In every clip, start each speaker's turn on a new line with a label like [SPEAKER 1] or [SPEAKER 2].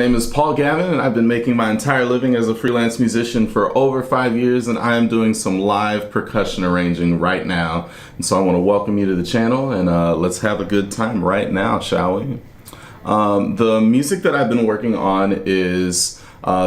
[SPEAKER 1] My name is Paul Gavin, and I've been making my entire living as a freelance musician for over 5 years, and I am doing some live percussion arranging right now. And so I want to welcome you to the channel, and let's have a good time right now, shall we? The music that I've been working on is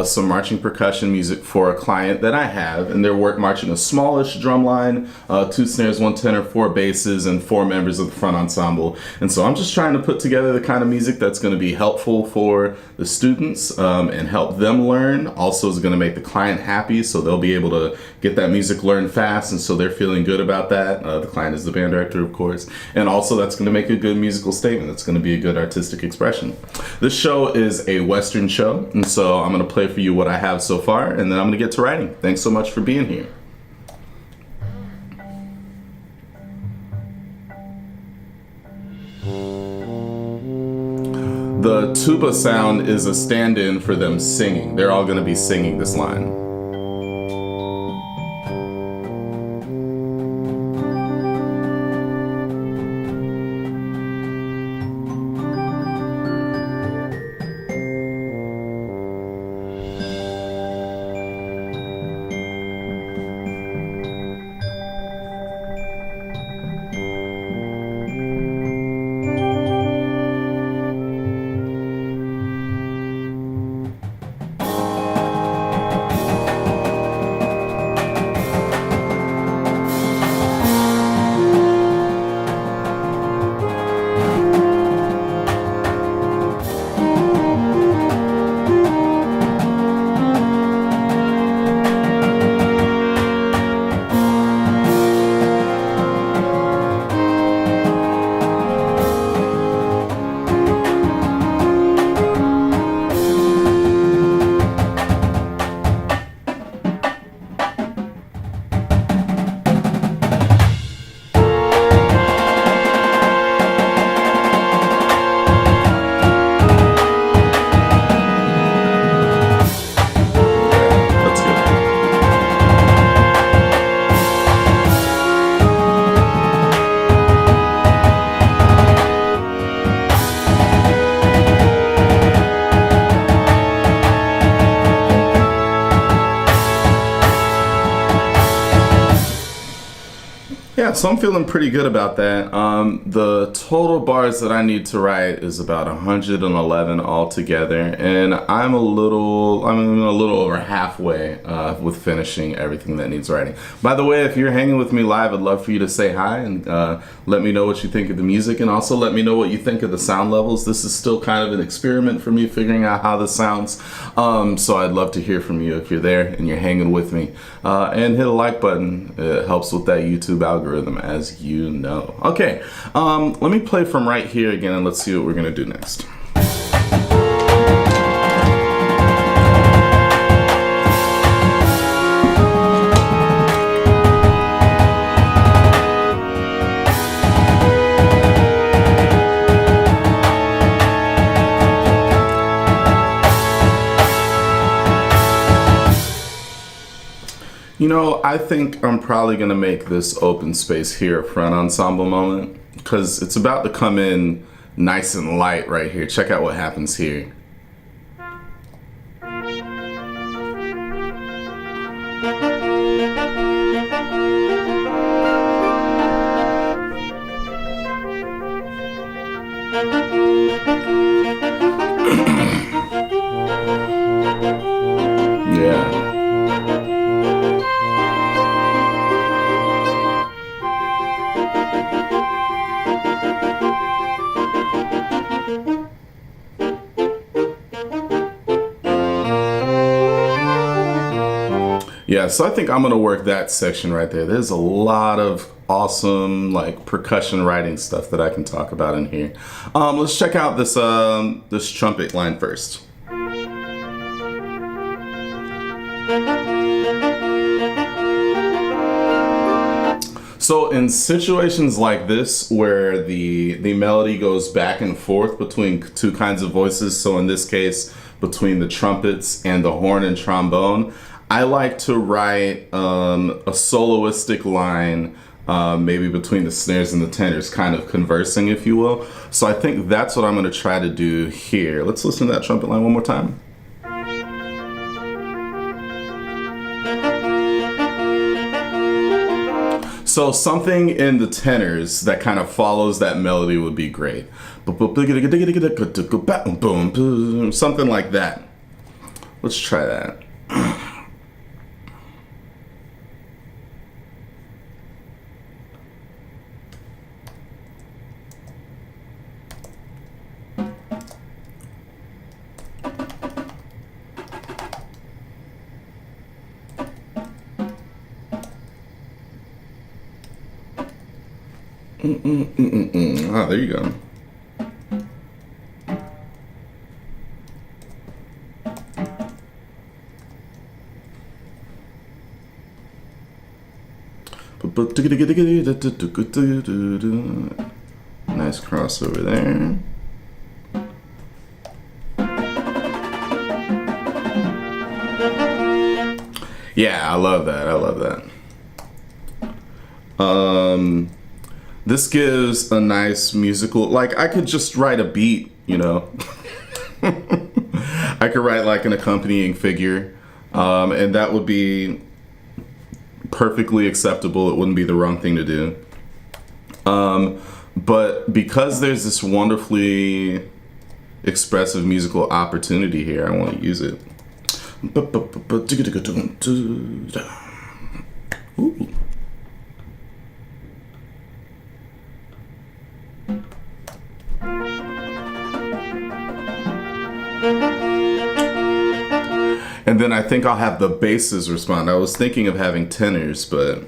[SPEAKER 1] some marching percussion music for a client that I have, and they're marching a smallish drum line, 2 snares, 1 tenor, 4 basses, and 4 members of the front ensemble. And so I'm just trying to put together the kind of music that's going to be helpful for the students and help them learn. Also is going to make the client happy, so they'll be able to get that music learned fast, and so they're feeling good about that. The client is the band director, of course, and also that's going to make a good musical statement. That's going to be a good artistic expression. This show is a Western show, and so I'm going to play for you what I have so far, and then I'm going to get to writing. Thanks so much for being here. The tuba sound is a stand-in for them singing. They're all going to be singing this line. Yeah, so I'm feeling pretty good about that. The total bars that I need to write is about 111 altogether, and I'm a little over halfway with finishing everything that needs writing. By the way, if you're hanging with me live, I'd love for you to say hi and let me know what you think of the music, and also let me know what you think of the sound levels. This is still kind of an experiment for me, figuring out how this sounds. So I'd love to hear from you if you're there and you're hanging with me. And hit a like button. It helps with that YouTube algorithm, as you know. Okay, let me play from right here again, and let's see what we're gonna do next. You know, I think I'm probably gonna make this open space here a front ensemble moment, because it's about to come in nice and light right here. Check out what happens here. Yeah. Yeah, so I think I'm gonna work that section right there. There's a lot of awesome like percussion writing stuff that I can talk about in here. Let's check out this this trumpet line first. So in situations like this where the melody goes back and forth between 2 kinds of voices, so in this case between the trumpets and the horn and trombone, I like to write a soloistic line maybe between the snares and the tenors, kind of conversing, if you will. So I think that's what I'm going to try to do here. Let's listen to that trumpet line one more time. So something in the tenors that kind of follows that melody would be great. Something like that. Let's try that. Ah, there you go. Nice crossover there. Yeah, I love that. I love that. This gives a nice musical, like I could just write a beat, you know. I could write like an accompanying figure, and that would be perfectly acceptable. It wouldn't be the wrong thing to do. But because there's this wonderfully expressive musical opportunity here, I want to use it. Ooh. And then I think I'll have the basses respond. I was thinking of having tenors, but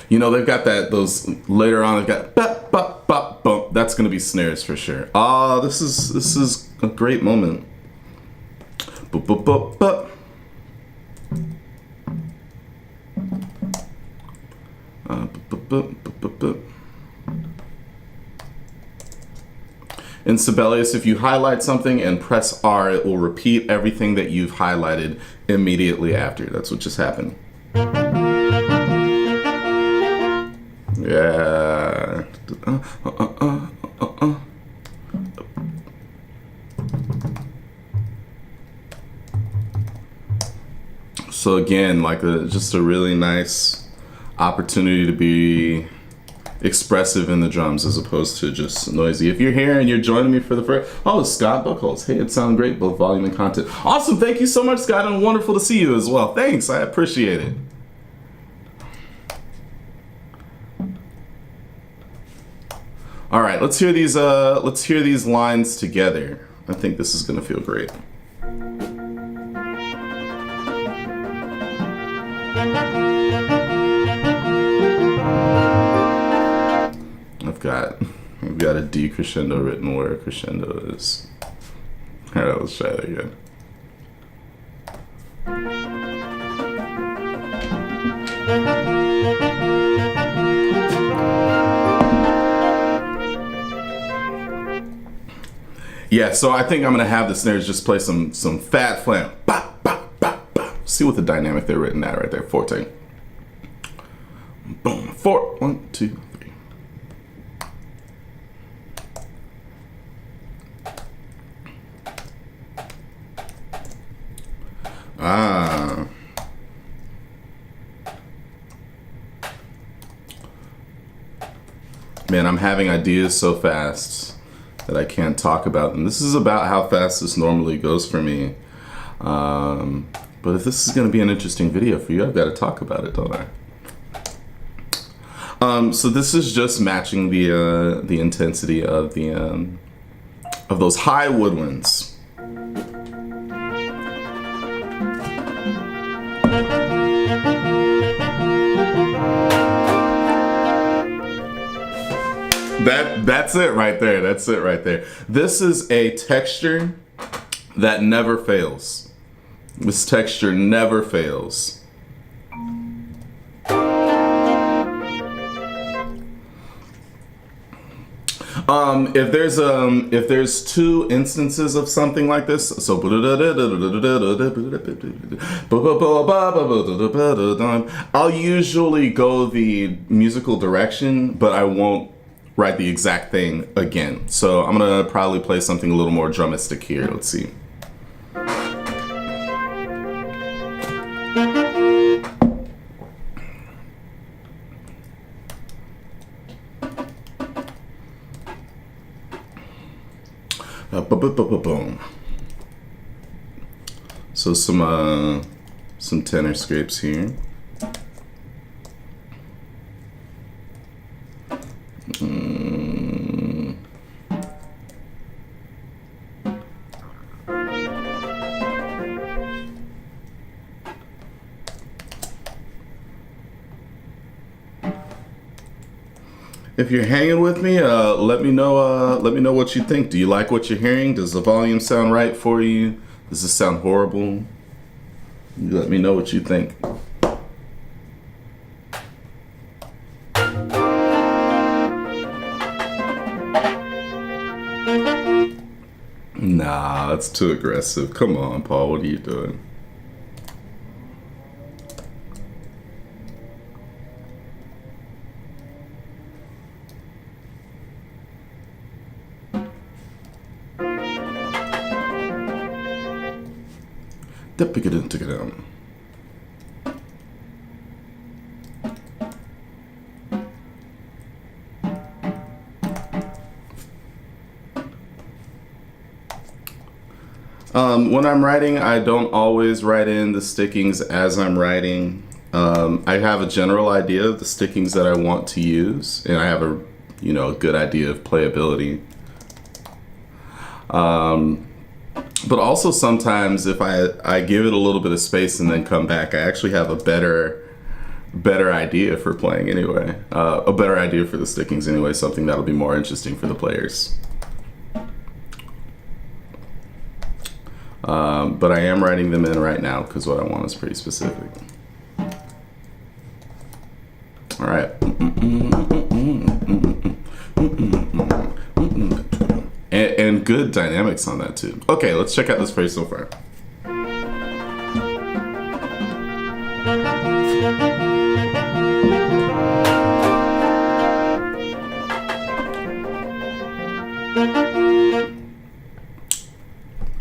[SPEAKER 1] you know, they've got those later on, they've got bop, bop, bop, bump. That's gonna be snares for sure. Ah, this is a great moment. Boop, boop, boop, boop. Boop, boop, boop, boop, boop. In Sibelius, if you highlight something and press R, it will repeat everything that you've highlighted immediately after. That's what just happened. Yeah. So again, like just a really nice opportunity to be expressive in the drums as opposed to just noisy. If you're here and you're joining me for the first, oh, Scott Buckholz. Hey, it sounds great, both volume and content. Awesome, thank you so much, Scott, and wonderful to see you as well. Thanks, I appreciate it. All right, let's hear these lines together. I think this is gonna feel great. We've got a D crescendo written where a crescendo is. All right, let's try that again. Yeah, so I think I'm gonna have the snares just play some fat flam. Ba, ba, ba, ba. See what the dynamic they're written at right there. Forte. Boom. 4, 1, 2, 3. Ah. Man, I'm having ideas so fast that I can't talk about them. This is about how fast this normally goes for me. But if this is going to be an interesting video for you, I've got to talk about it, don't I? So this is just matching the intensity of those high woodwinds. That's it right there. That's it right there. This is a texture that never fails. This texture never fails. If there's two instances of something like this, so I'll usually go the musical direction, but I won't write the exact thing again. So I'm gonna probably play something a little more drumistic here. Let's see. Boom. So some tenor scrapes here. If you're hanging with me, let me know what you think. Do you like what you're hearing? Does the volume sound right for you? Does this sound horrible? You let me know what you think. Nah, that's too aggressive. Come on, Paul, what are you doing? When I'm writing, I don't always write in the stickings as I'm writing. I have a general idea of the stickings that I want to use, and I have a good idea of playability. But also sometimes if I give it a little bit of space and then come back, I actually have a better idea for playing anyway. A better idea for the stickings anyway, something that'll be more interesting for the players. But I am writing them in right now because what I want is pretty specific. All right. And good dynamics on that too. Okay, let's check out this phrase so far.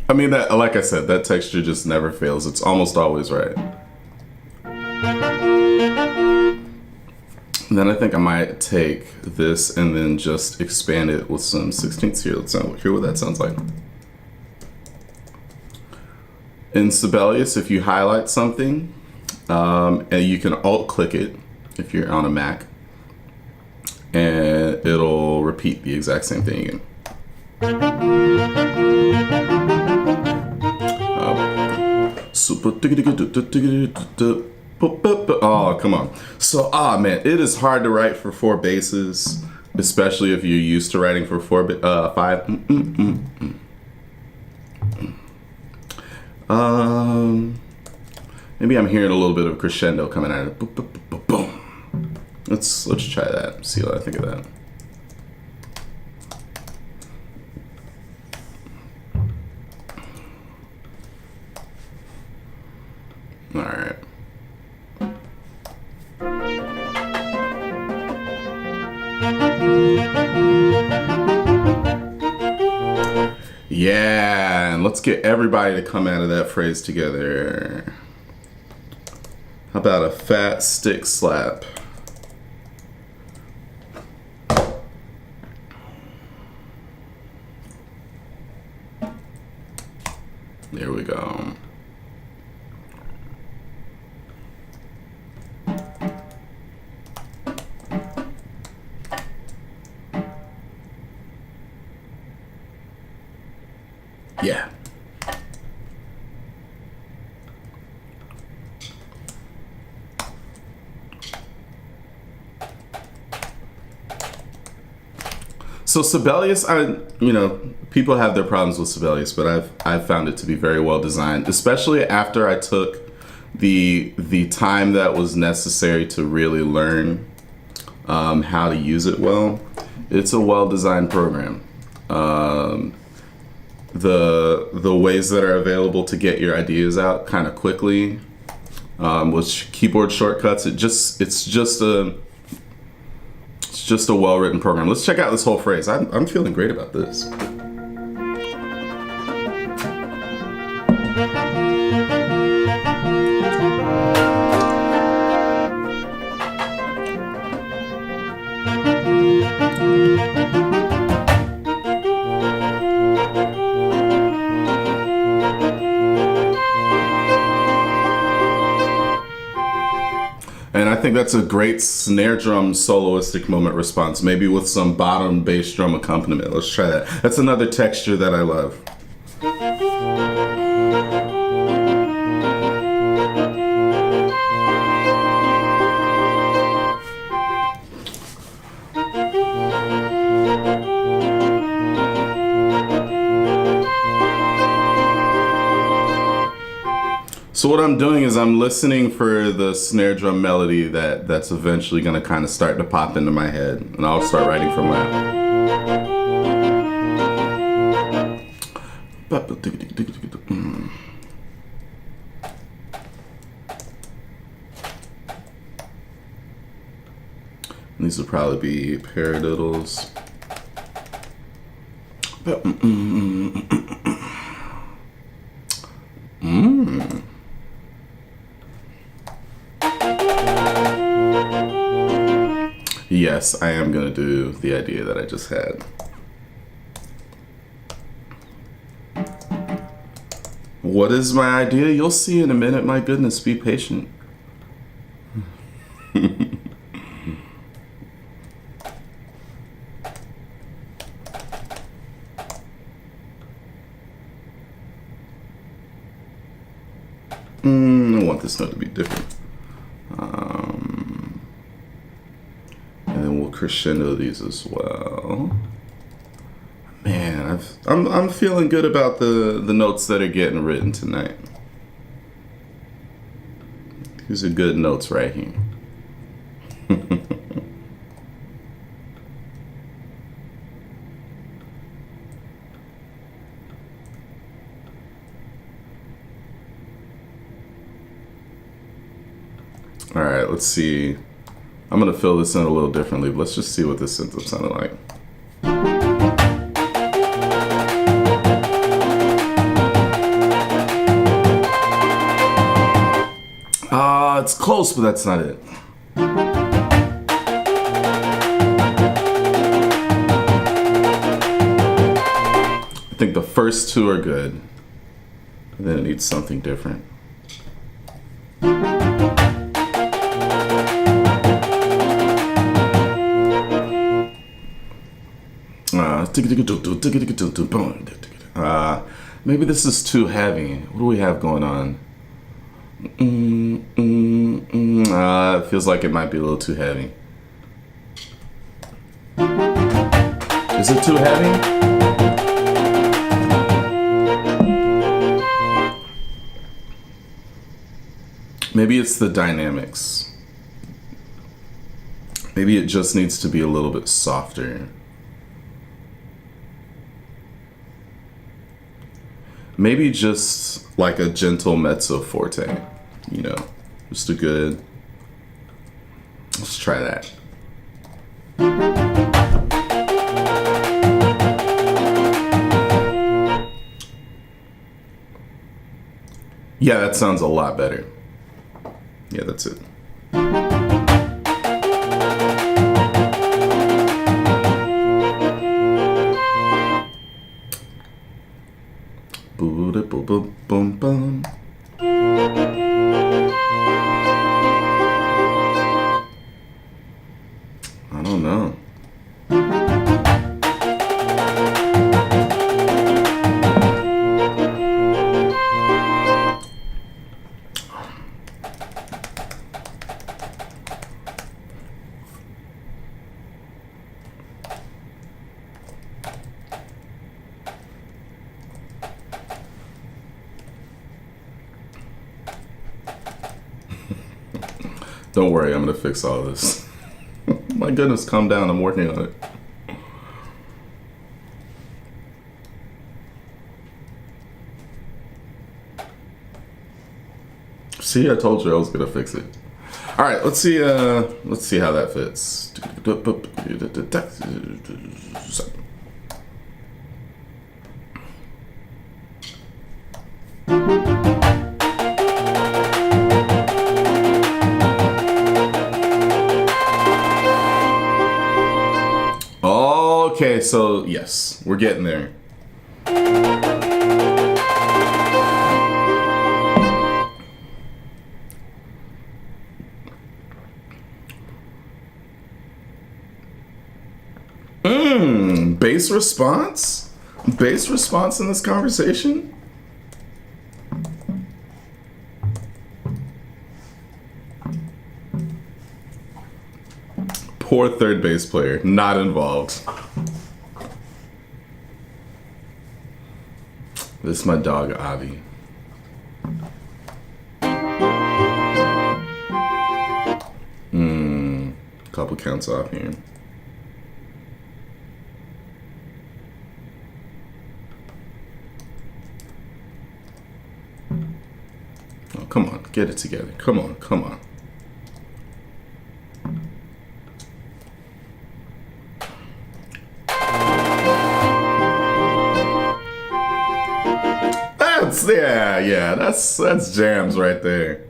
[SPEAKER 1] I mean, that, like I said, that texture just never fails. It's almost always right. And then I think I might take this and then just expand it with some 16ths here. Let's hear what that sounds like. In Sibelius, if you highlight something, and you can alt-click it if you're on a Mac, and it'll repeat the exact same thing again. Oh, come on. So, man, it is hard to write for 4 basses, especially if you're used to writing for 5. Maybe I'm hearing a little bit of crescendo coming out of it. Boom. Let's try that. See what I think of that. All right. Yeah, and let's get everybody to come out of that phrase together. How about a fat stick slap? There we go. Yeah. So Sibelius, people have their problems with Sibelius, but I've found it to be very well designed, especially after I took the time that was necessary to really learn how to use it well. It's a well-designed program. The ways that are available to get your ideas out kind of quickly with keyboard shortcuts. It's just a well-written program. Let's check out this whole phrase. I'm feeling great about this. And I think that's a great snare drum soloistic moment response, maybe with some bottom bass drum accompaniment. Let's try that. That's another texture that I love. So what I'm doing is I'm listening for the snare drum melody that's eventually going to kind of start to pop into my head, and I'll start writing from that. These will probably be paradiddles. Yes, I am going to do the idea that I just had. What is my idea? You'll see in a minute. My goodness, be patient. I want this note to be different. And then we'll crescendo these as well. Man, I'm feeling good about the notes that are getting written tonight. These are good notes right here. All right, let's see. I'm gonna fill this in a little differently, but let's just see what this ends up sounding like. It's close, but that's not it. I think the first two are good. And then it needs something different. Maybe this is too heavy. What do we have going on? It feels like it might be a little too heavy. Is it too heavy? Maybe it's the dynamics. Maybe it just needs to be a little bit softer. Maybe just like a gentle mezzo forte, you know, just a good, let's try that. Yeah, that sounds a lot better. Yeah, that's it. Boom, boom, boom, boom. I don't know. Don't worry, I'm gonna fix all this. My goodness, calm down, I'm working on it. See, I told you I was gonna fix it. All right, let's see how that fits. Okay, so yes, we're getting there. Bass response? Bass response in this conversation? Poor third bass player, not involved. This is my dog, Avi. Couple counts off here. Oh, come on, get it together. Come on, come on. That's jams right there.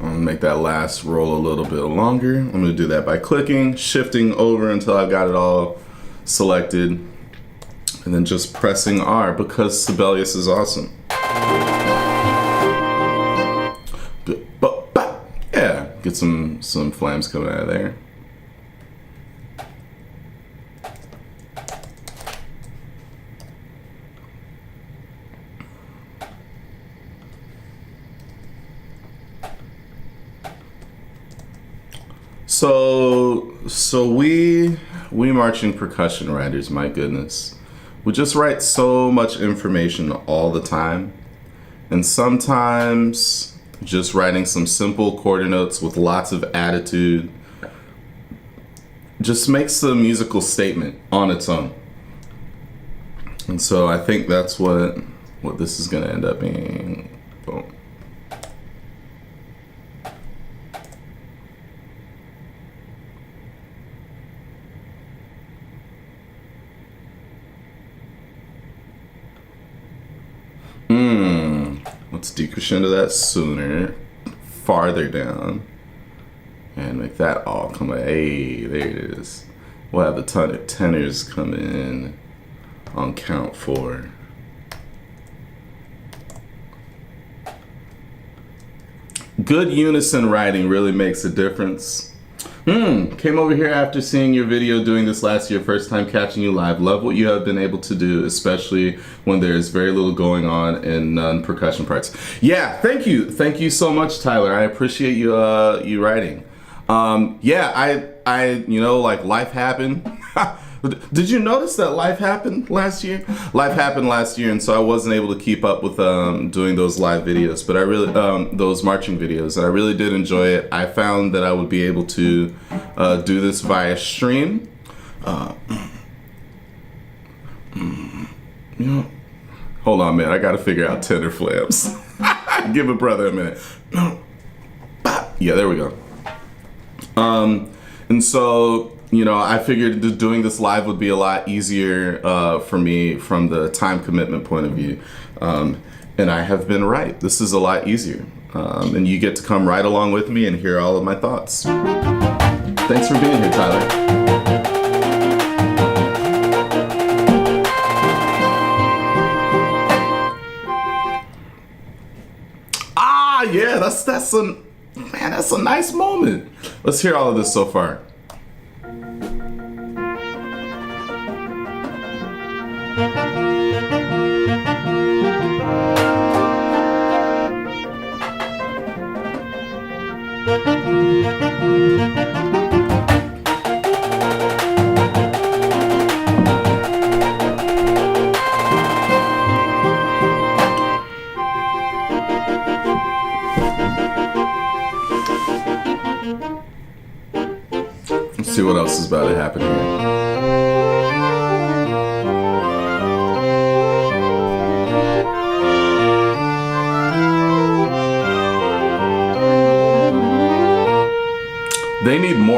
[SPEAKER 1] Make that last roll a little bit longer. I'm going to do that by clicking, shifting over until I've got it all selected, and then just pressing R because Sibelius is awesome. Yeah, get some flames coming out of there. So we marching percussion writers, my goodness, we just write so much information all the time, and sometimes just writing some simple quarter notes with lots of attitude just makes a musical statement on its own. And so I think that's what this is going to end up being. Boom. Let's decrescendo that sooner, farther down, and make that all come out. Hey, there it is. We'll have the tenors come in on count 4. Good unison writing really makes a difference. Came over here after seeing your video doing this last year, first time catching you live. Love what you have been able to do, especially when there's very little going on in non-percussion parts. Yeah, thank you. Thank you so much, Tyler. I appreciate you you writing. Yeah, I you know, like life happened. Did you notice that life happened last year? Life happened last year, and so I wasn't able to keep up with doing those live videos, but I really, those marching videos, and I really did enjoy it. I found that I would be able to do this via stream. You know, hold on, man, I gotta figure out tenor flaps. Give a brother a minute. Yeah, there we go. And so, you know, I figured doing this live would be a lot easier for me from the time commitment point of view. And I have been right. This is a lot easier. And you get to come right along with me and hear all of my thoughts. Thanks for being here, Tyler. Yeah, that's a nice moment. Let's hear all of this so far.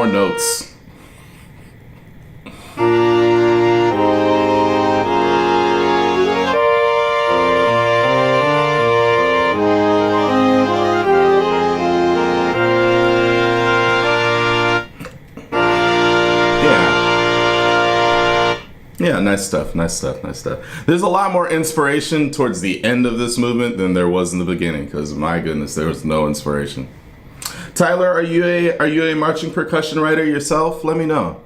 [SPEAKER 1] more notes. Yeah, nice stuff, nice stuff, nice stuff. There's a lot more inspiration towards the end of this movement than there was in the beginning, because my goodness, there was no inspiration. Tyler, are you a marching percussion writer yourself? Let me know.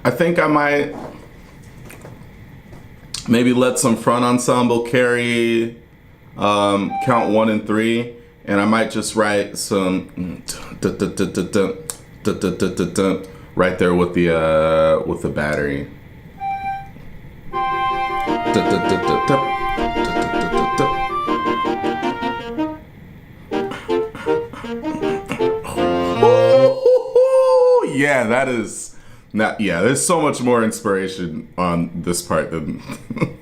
[SPEAKER 1] I think I might maybe let some front ensemble carry count 1 and 3, and I might just write some right there with the battery. Yeah, that is. Now, yeah, there's so much more inspiration on this part than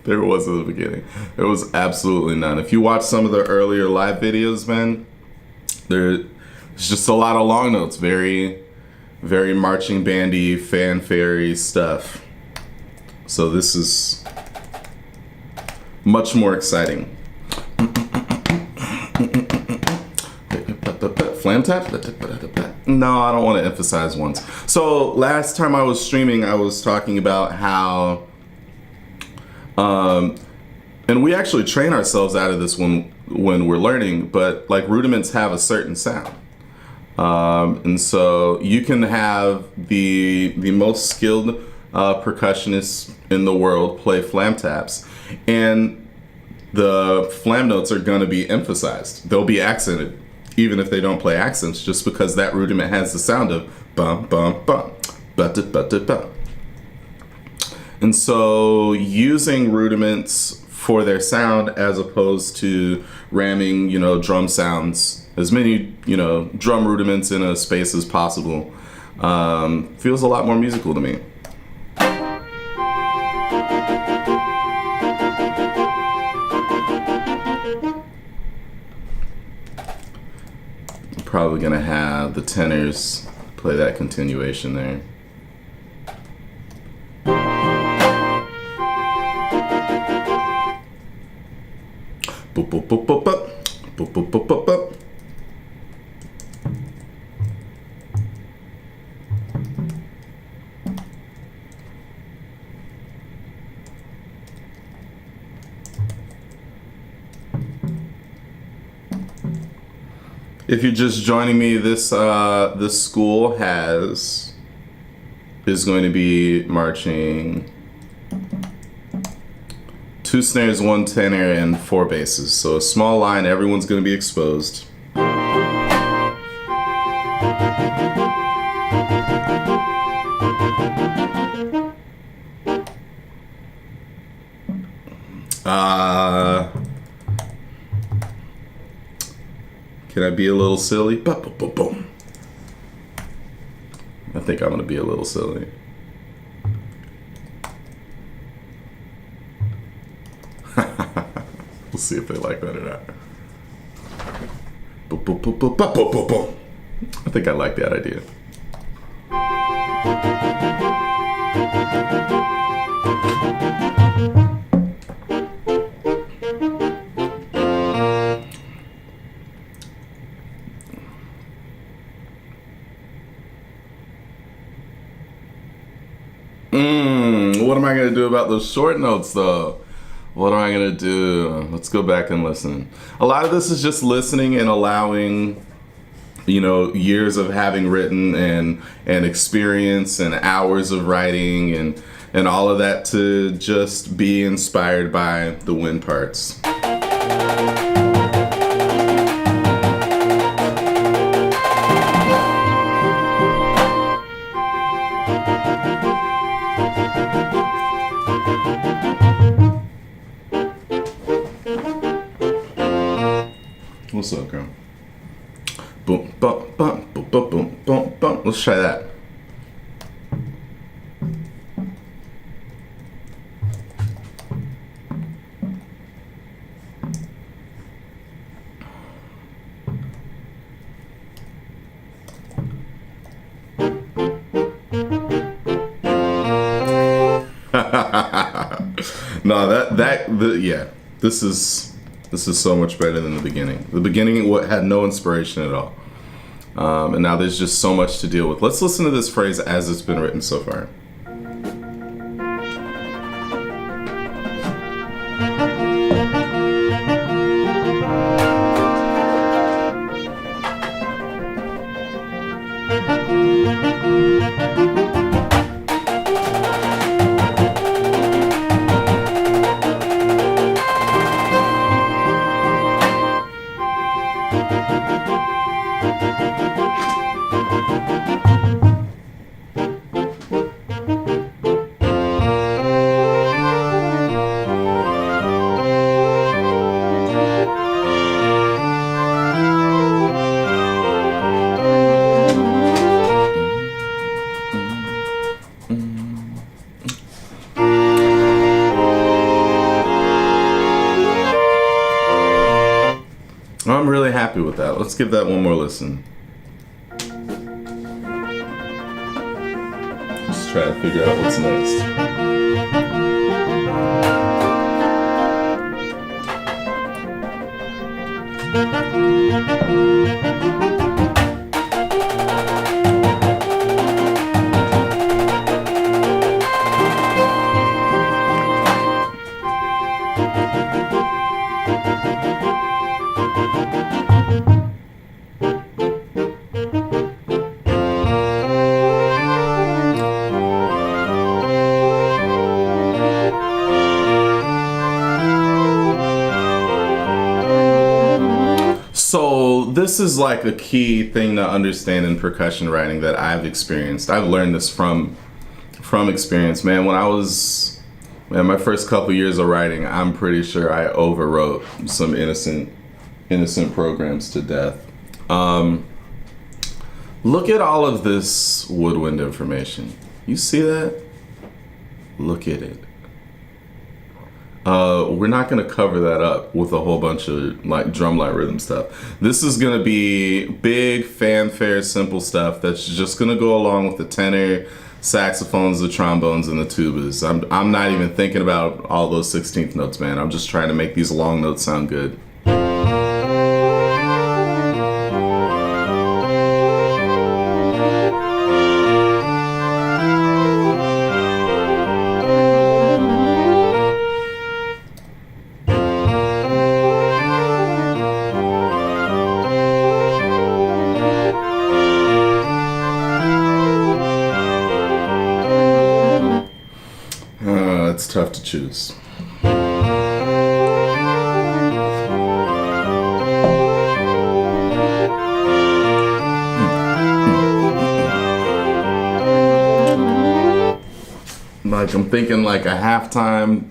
[SPEAKER 1] there was at the beginning. There was absolutely none. If you watch some of the earlier live videos, man, there's just a lot of long notes. Very, very marching bandy, fanfare-y stuff. So this is much more exciting. Flam tap? No, I don't want to emphasize ones. So last time I was streaming, I was talking about how, and we actually train ourselves out of this when we're learning, but like rudiments have a certain sound. And so you can have the most skilled percussionists in the world play flam taps, and the flam notes are going to be emphasized. They'll be accented, even if they don't play accents, just because that rudiment has the sound of bum bum bum, ba-da-ba-da-ba. And so using rudiments for their sound as opposed to ramming, drum sounds, as many, drum rudiments in a space as possible, feels a lot more musical to me. Probably gonna have the tenors play that continuation there. Boop, boop, boop, boop, boop. Boop, boop, boop, boop, boop. If you're just joining me, this school is going to be marching 2 snares, 1 tenor, and 4 basses. So a small line, everyone's going to be exposed. Can I be a little silly? Boom. I think I'm gonna be a little silly. We'll see if they like that or not. Boom. I think I like that idea. What am I going to do about those short notes, though? What am I going to do? Let's go back and listen. A lot of this is just listening and allowing, years of having written and experience and hours of writing and all of that to just be inspired by the wind parts. What's up, girl? Boom, bum, bum, boom, boom, boom, boom, boom. Let's try that. No, yeah. This is so much better than the beginning. The beginning had no inspiration at all, and now there's just so much to deal with. Let's listen to this phrase as it's been written so far. I'm really happy with that. Let's give that one more listen. Just try to figure out what's next. So this is like a key thing to understand in percussion writing that I've experienced. I've learned this from experience, man. My first couple years of writing, I'm pretty sure I overwrote some innocent programs to death. Look at all of this woodwind information. You see that? Look at it. We're not going to cover that up with a whole bunch of like drumline rhythm stuff. This is going to be big fanfare, simple stuff that's just going to go along with the tenor, saxophones, the trombones, and the tubas. I'm not even thinking about all those 16th notes, man. I'm just trying to make these long notes sound good. It's tough to choose. Like I'm thinking like a halftime.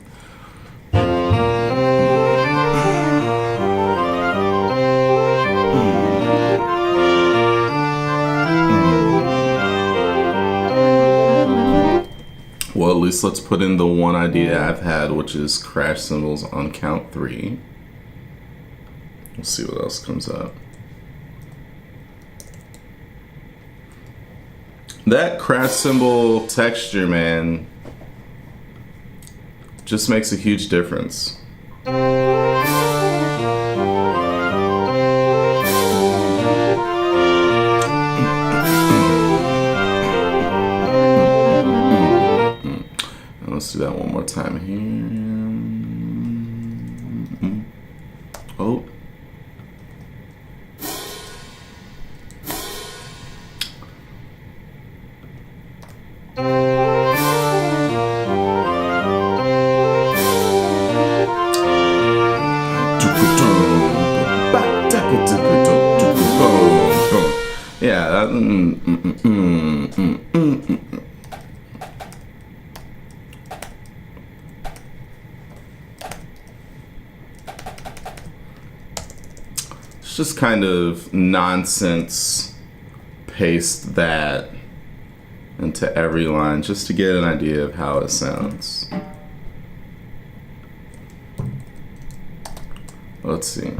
[SPEAKER 1] Well, at least let's put in the one idea I've had, which is crash cymbals on count 3. We'll see what else comes up. That crash cymbal texture, man, just makes a huge difference. Let's do that one more time here. Oh. Yeah, It's just kind of nonsense paste that into every line just to get an idea of how it sounds. Let's see.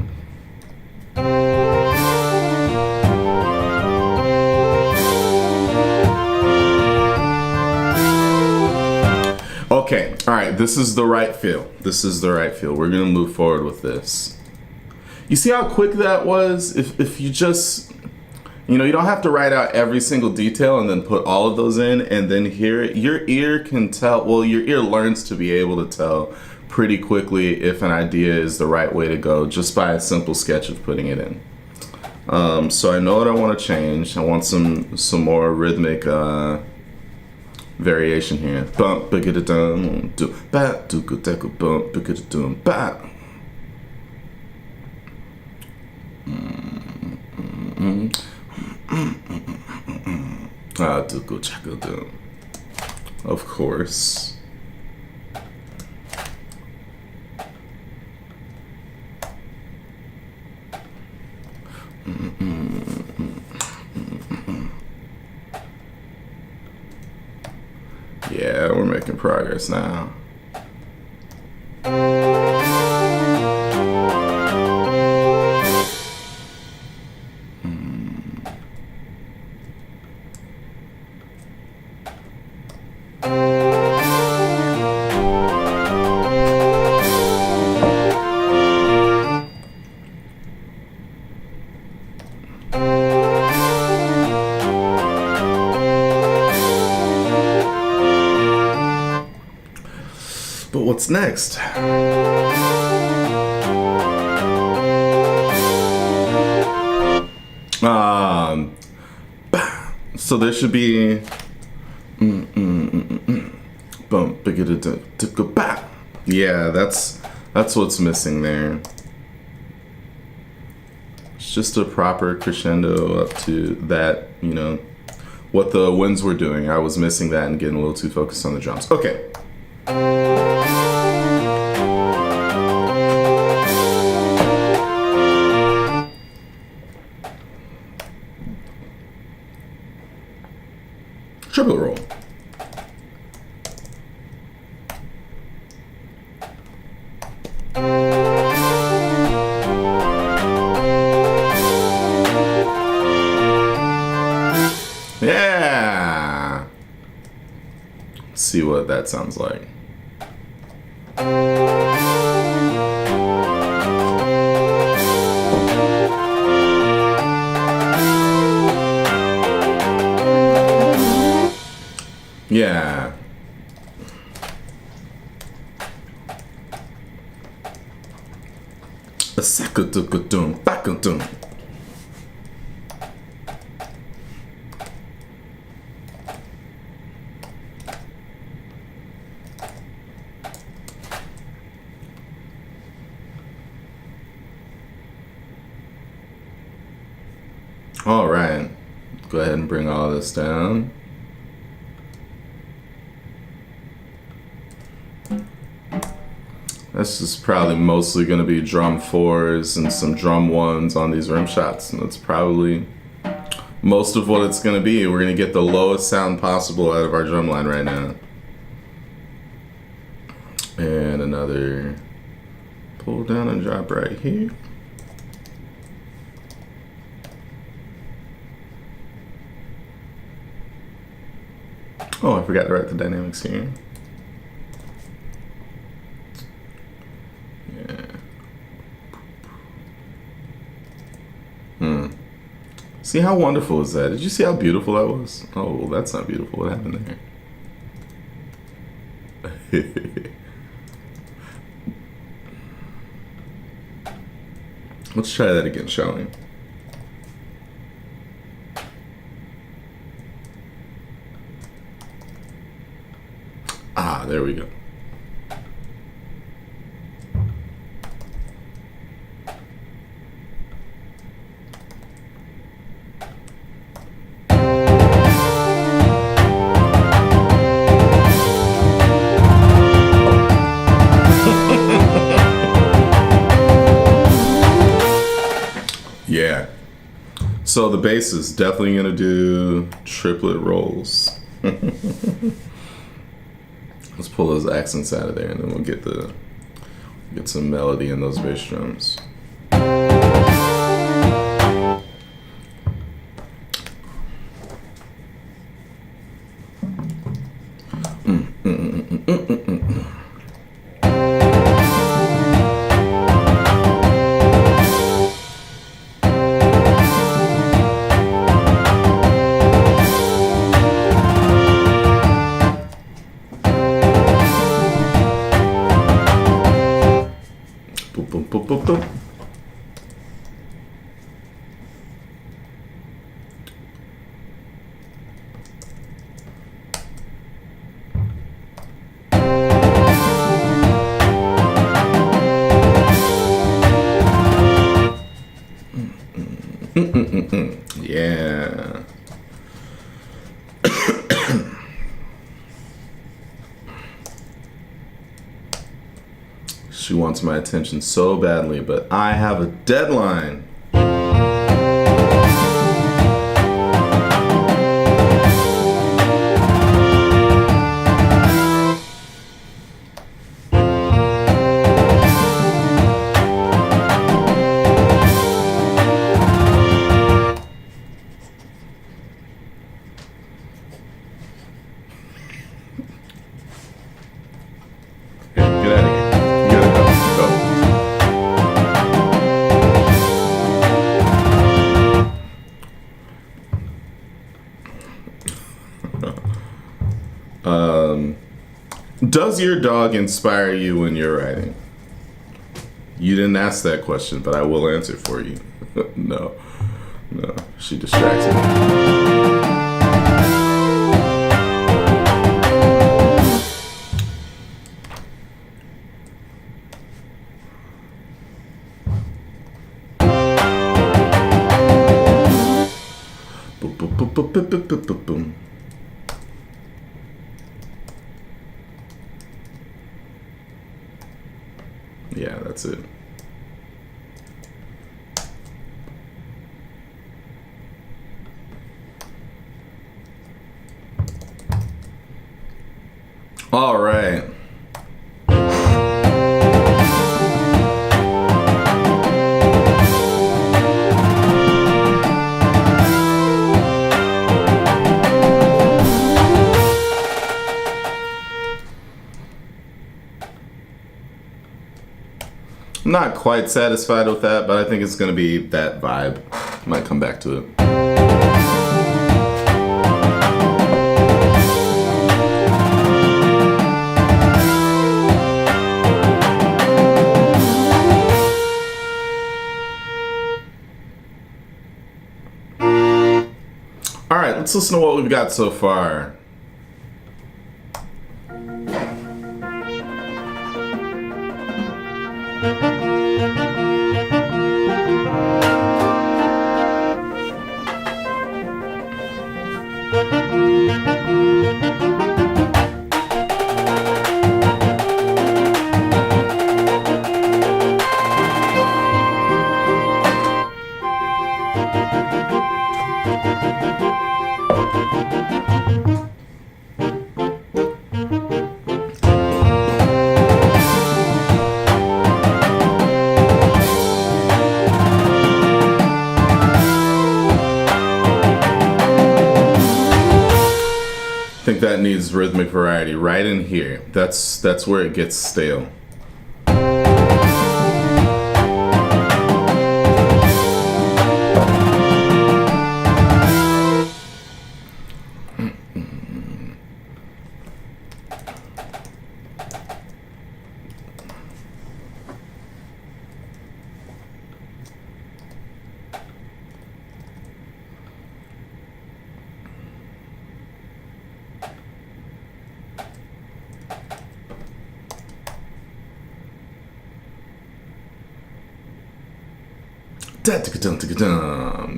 [SPEAKER 1] Okay, all right, this is the right feel. This is the right feel. We're gonna move forward with this. You see how quick that was? If you just, you know, you don't have to write out every single detail and then put all of those in and then hear it. Your ear can tell, well, your ear learns to be able to tell pretty quickly if an idea is the right way to go just by a simple sketch of putting it in. So I know what I want to change. I want some more rhythmic variation here. Bump, bigga dum, do ba, do go deco bump, bigga dum ba. Ah, do go check it dum. Of course. Yeah, we're making progress now. But what's next? So there should be bump, yeah, that's what's missing there. It's just a proper crescendo up to that, you know, what the winds were doing. I was missing that and getting a little too focused on the drums. Okay. Triple roll. Yeah. Let's see what that sounds like. Yeah. A sakadukadum, bakadum. All right. Go ahead and bring all this down. This is probably mostly going to be drum fours and some drum ones on these rim shots. And that's probably most of what it's going to be. We're going to get the lowest sound possible out of our drum line right now. And another pull down and drop right here. Oh, I forgot to write the dynamics here. See how wonderful is that? Did you see how beautiful that was? Oh, well, that's not beautiful. What happened there? Let's try that again, shall we? Ah, there we go. So the bass is definitely gonna do triplet rolls. Let's pull those accents out of there, and then we'll get some melody in those bass drums. Boom, boom, boom, boom. Yeah. She wants my attention so badly, but I have a deadline. Get out of here. You gotta go. Does your dog inspire you when you're writing? You didn't ask that question, but I will answer for you. No, she distracts me. Boom, boom, boom, boom, boom, boom, boom, boom. Yeah, that's it. All right. I'm not quite satisfied with that, but I think it's going to be that vibe. Might come back to it. All right, let's listen to what we've got so far. I think that needs rhythmic variety right in here. That's where it gets stale.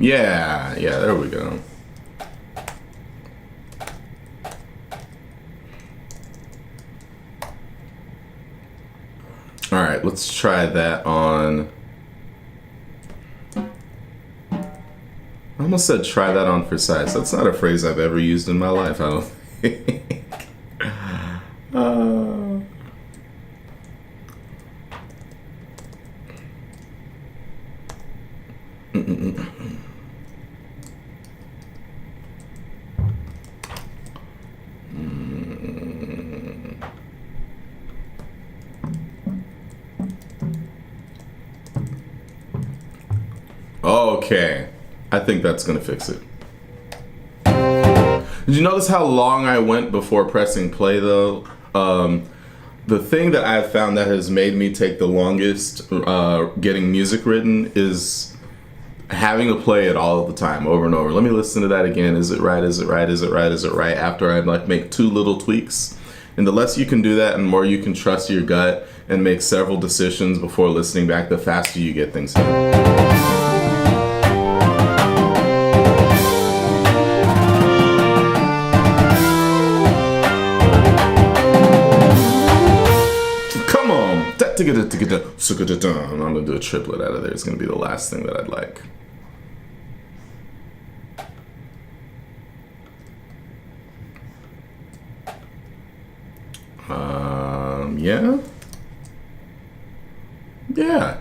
[SPEAKER 1] Yeah, there we go. All right, let's try that on. I'm almost said try that on for size. That's not a phrase I've ever used in my life, I don't think. Okay, I think that's gonna fix it. Did you notice how long I went before pressing play though? The thing that I've found that has made me take the longest getting music written is having to play it all the time, over and over. Let me listen to that again. Is it right? Is it right? Is it right? Is it right? After I like make 2 little tweaks. And the less you can do that and more you can trust your gut and make several decisions before listening back, the faster you get things done. I'm gonna do a triplet out of there. It's gonna be the last thing that I'd like. Yeah. Yeah.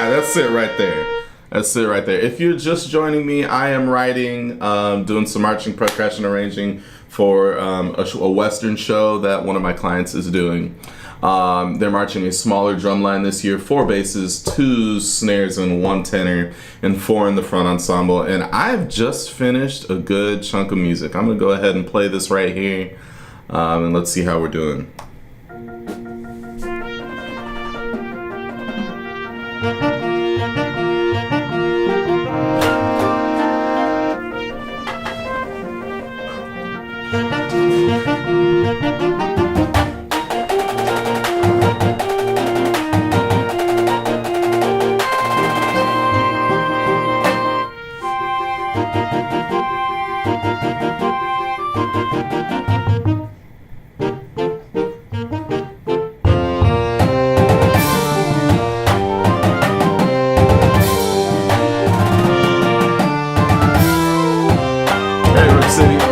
[SPEAKER 1] That's it right there. That's it right there. If you're just joining me, I am writing, doing some marching percussion arranging for a Western show that one of my clients is doing. They're marching a smaller drum line this year, 4 basses, 2 snares, and 1 tenor, and 4 in the front ensemble. And I've just finished a good chunk of music. I'm gonna go ahead and play this right here, and let's see how we're doing.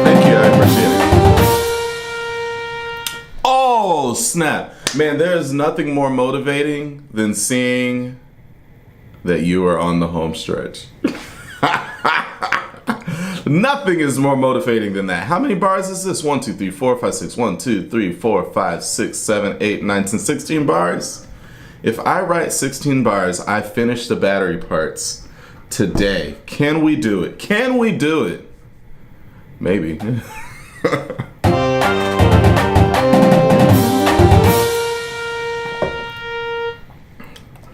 [SPEAKER 1] Thank you, I appreciate it. Oh, snap. Man, there is nothing more motivating than seeing that you are on the home stretch. Nothing is more motivating than that. How many bars is this? 1, 2, 3, 4, 5, 6. 1, 2, 3, 4, 5, 6, 7, 8, 9, 10, 16 bars. If I write 16 bars, I finish the battery parts today. Can we do it? Can we do it? Maybe.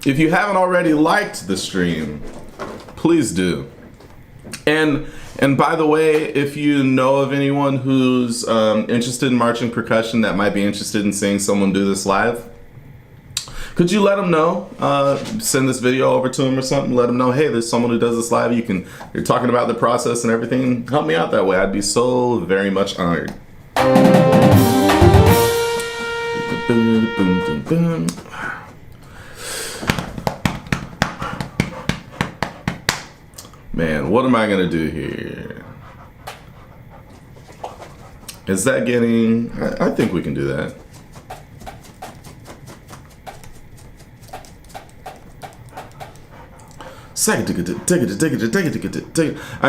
[SPEAKER 1] If you haven't already liked the stream, please do. And by the way, if you know of anyone who's interested in marching percussion that might be interested in seeing someone do this live, could you let them know? Send this video over to them or something. Let them know, hey, there's someone who does this live. You're talking about the process and everything. Help me out that way. I'd be so very much honored. Man, what am I gonna do here? Is that getting? I think we can do that. I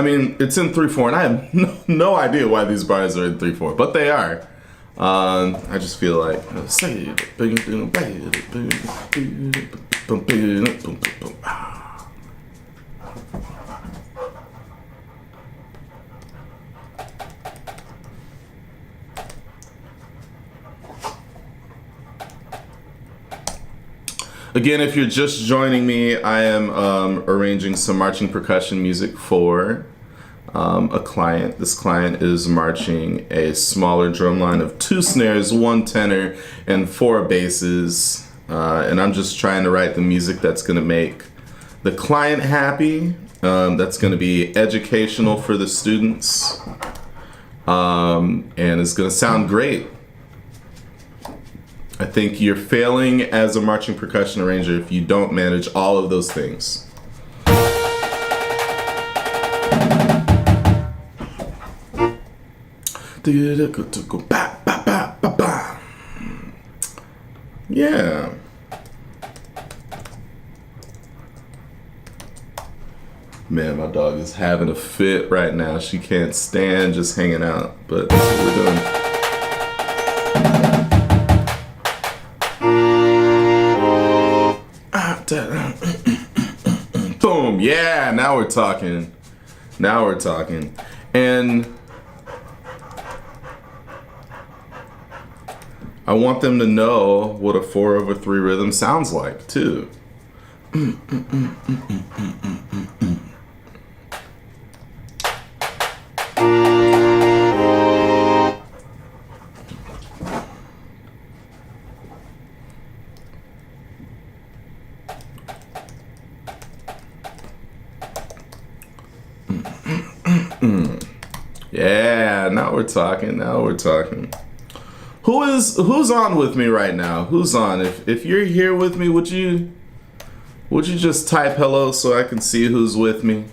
[SPEAKER 1] mean, it's in 3/4, and I have no idea why these bars are in 3/4, but they are. I just feel like. Again, if you're just joining me, I am arranging some marching percussion music for a client. This client is marching a smaller drum line of 2 snares, 1 tenor, and 4 basses. And I'm just trying to write the music that's going to make the client happy, that's going to be educational for the students, and it's going to sound great. I think you're failing as a marching percussion arranger if you don't manage all of those things. Yeah. Man, my dog is having a fit right now. She can't stand just hanging out, but that's what we're doing. Boom. Yeah, now we're talking. Now we're talking. And I want them to know what a 4/3 rhythm sounds like, too. Yeah, now we're talking. Now we're talking. Who's on with me right now? Who's on? If you're here with me, would you just type hello so I can see who's with me?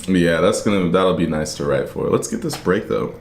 [SPEAKER 1] Yeah, that'll be nice to write for. Let's get this break though.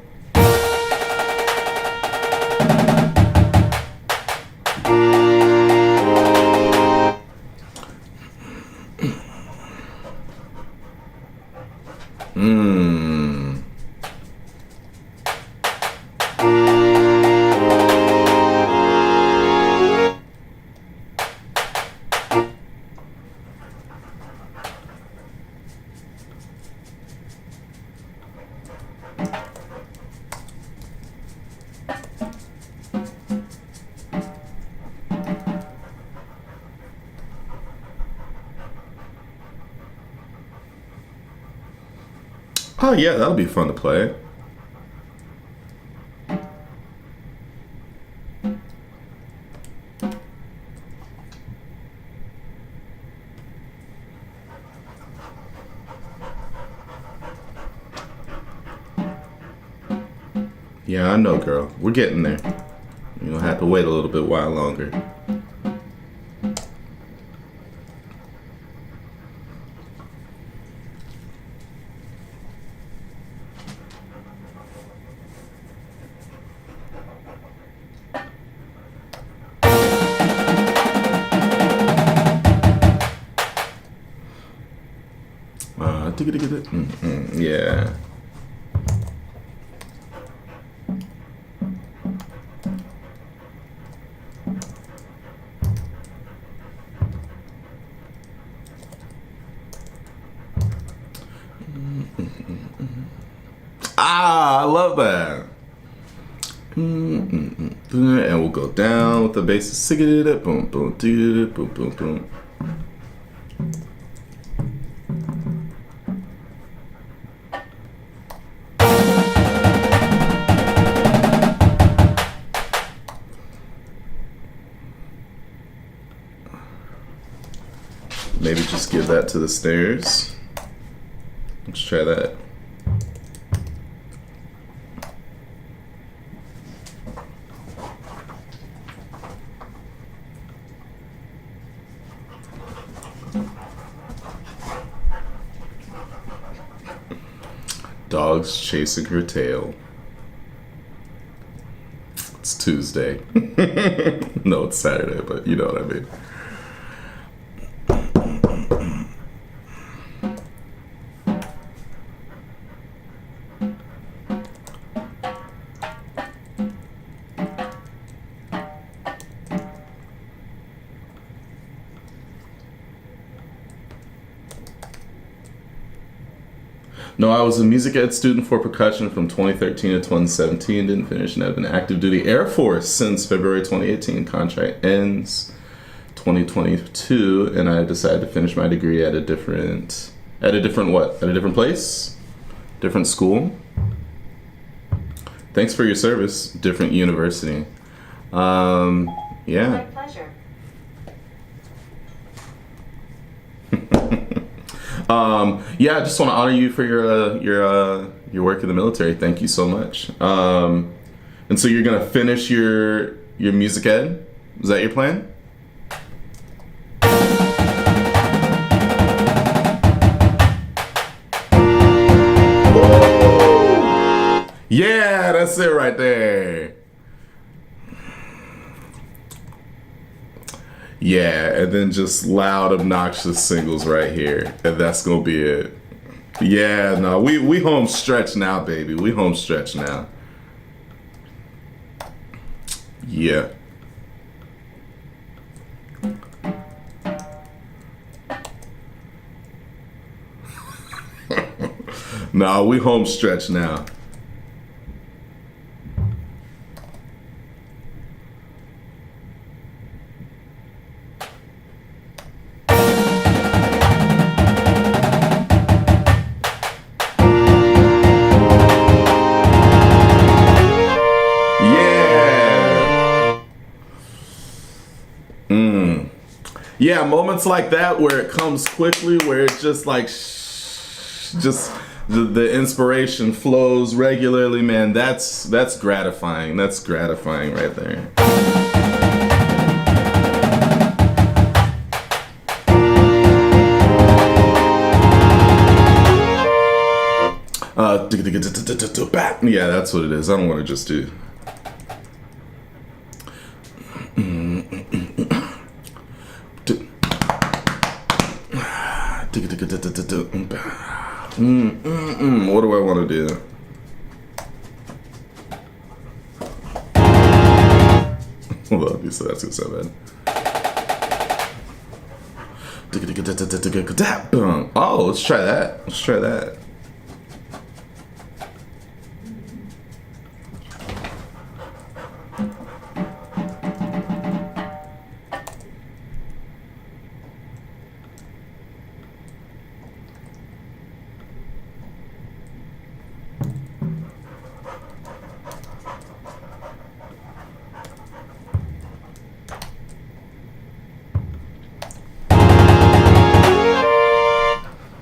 [SPEAKER 1] Oh yeah, that'll be fun to play. Yeah, I know, girl. We're getting there. You'll have to wait a little bit while longer. Yeah. Ah, I love that. And we'll go down with the bass. Boom, boom, boom, boom, boom. Maybe just give that to the snares. Let's try that. Dog's chasing her tail. It's Tuesday. No, it's Saturday, but you know what I mean. No, I was a music ed student for percussion from 2013 to 2017. Didn't finish, and I've been active duty Air Force since February 2018. Contract ends 2022, and I decided to finish my degree at a different what? At a different place? Different school? Thanks for your service. Different university. Yeah.
[SPEAKER 2] My pleasure.
[SPEAKER 1] Yeah, I just want to honor you for your work in the military. Thank you so much. And so you're gonna finish your music ed? Is that your plan? Yeah, that's it right there. Yeah, and then just loud, obnoxious singles right here, and that's gonna be it. Yeah, no, we home stretch now, baby. We home stretch now. Yeah. No, we home stretch now. Yeah, moments like that where it comes quickly, where it's just like, just the inspiration flows regularly, man. That's gratifying. That's gratifying right there. Yeah, that's what it is. I don't want to just do. What do I want to do? Hold on, so that's gonna sound bad. Oh, let's try that. Let's try that.